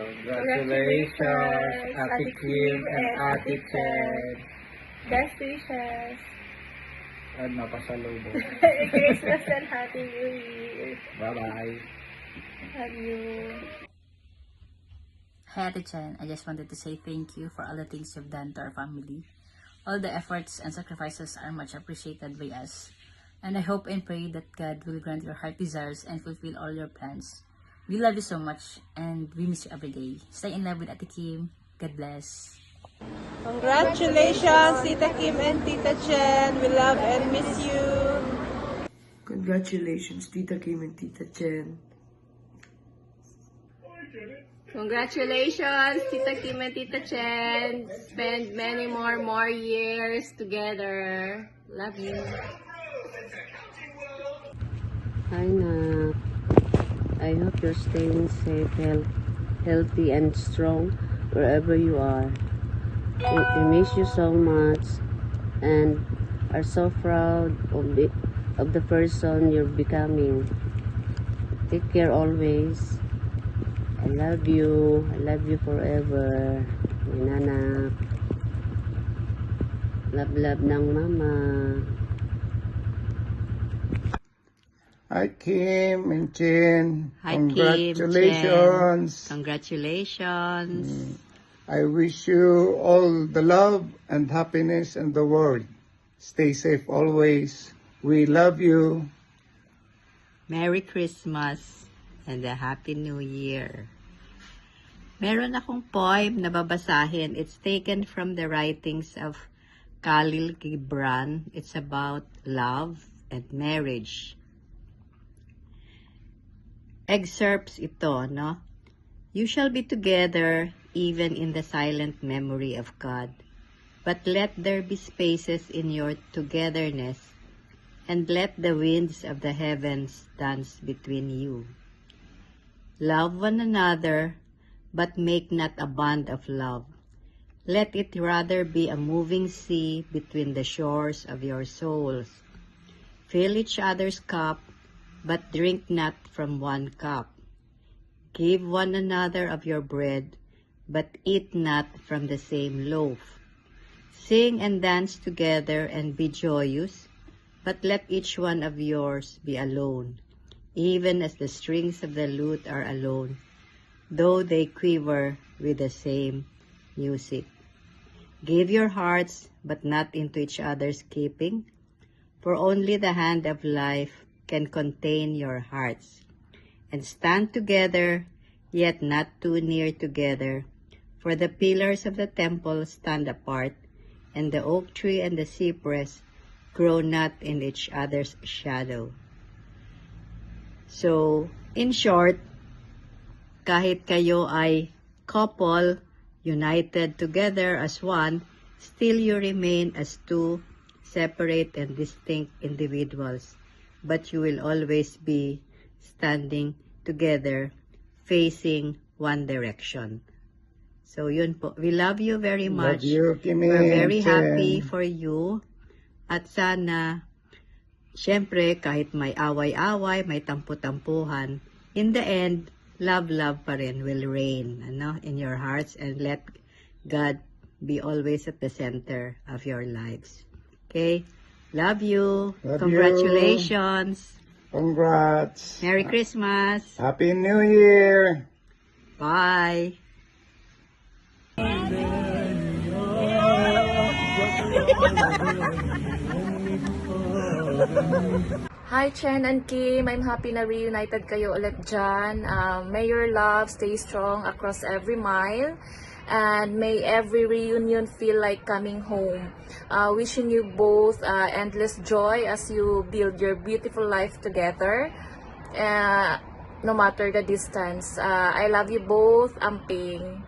Congratulations, Ate Kim and Ate Chen. Best wishes. At napasalubong. Christmas and Happy New Year. Bye-bye. Love you. Hi Ate Chen, I just wanted to say thank you for all the things you've done to our family. All the efforts and sacrifices are much appreciated by us. And I hope and pray that God will grant your heart desires and fulfill all your plans. We love you so much and we miss you every day. Stay in love with Ate Kim. God bless. Congratulations, Tita Kim and Tita Chen. We love and miss you. Congratulations, Tita Kim and Tita Chen. Congratulations, Tita Kim and Tita Chen. Spend many more years together. Love you. Hi, Nak. I hope you're staying safe, healthy, and strong wherever you are. We miss you so much and are so proud of the person you're becoming. Take care always. I love you. I love you forever. My nanak. Love ng mama. Hi Kim and Chen. Hi, Congratulations. Kim, Chen. Congratulations. I wish you all the love and happiness in the world. Stay safe always. We love you. Merry Christmas and a Happy New Year. Meron akong poem na babasahin. It's taken from the writings of Khalil Gibran. It's about love and marriage. Excerpts ito, no? You shall be together even in the silent memory of God. But let there be spaces in your togetherness, and let the winds of the heavens dance between you. Love one another, but make not a bond of love. Let it rather be a moving sea between the shores of your souls. Fill each other's cup, but drink not from one cup. Give one another of your bread, but eat not from the same loaf. Sing and dance together and be joyous, but let each one of yours be alone, even as the strings of the lute are alone, though they quiver with the same music. Give your hearts, but not into each other's keeping, for only the hand of life can contain your hearts. And stand together, yet not too near together, for the pillars of the temple stand apart, and the oak tree and the cypress grow not in each other's shadow. So, in short, kahit kayo ay couple, united together as one, still you remain as two separate and distinct individuals, but you will always be standing together, facing one direction. So yun po. We love you very much. Love you, Kim We're and very Chen. happy for you. At sana, syempre, kahit may away-away, may tampu-tampuhan, in the end, love pa rin will reign, in your hearts, and let God be always at the center of your lives. Okay? Love you. Love Congratulations. Congrats. Merry Christmas. Happy New Year. Bye. Hi Chen and Kim, I'm happy na reunited kayo ulit dyan. May your love stay strong across every mile, and may every reunion feel like coming home. Wishing you both endless joy as you build your beautiful life together, no matter the distance. I love you both, Amping.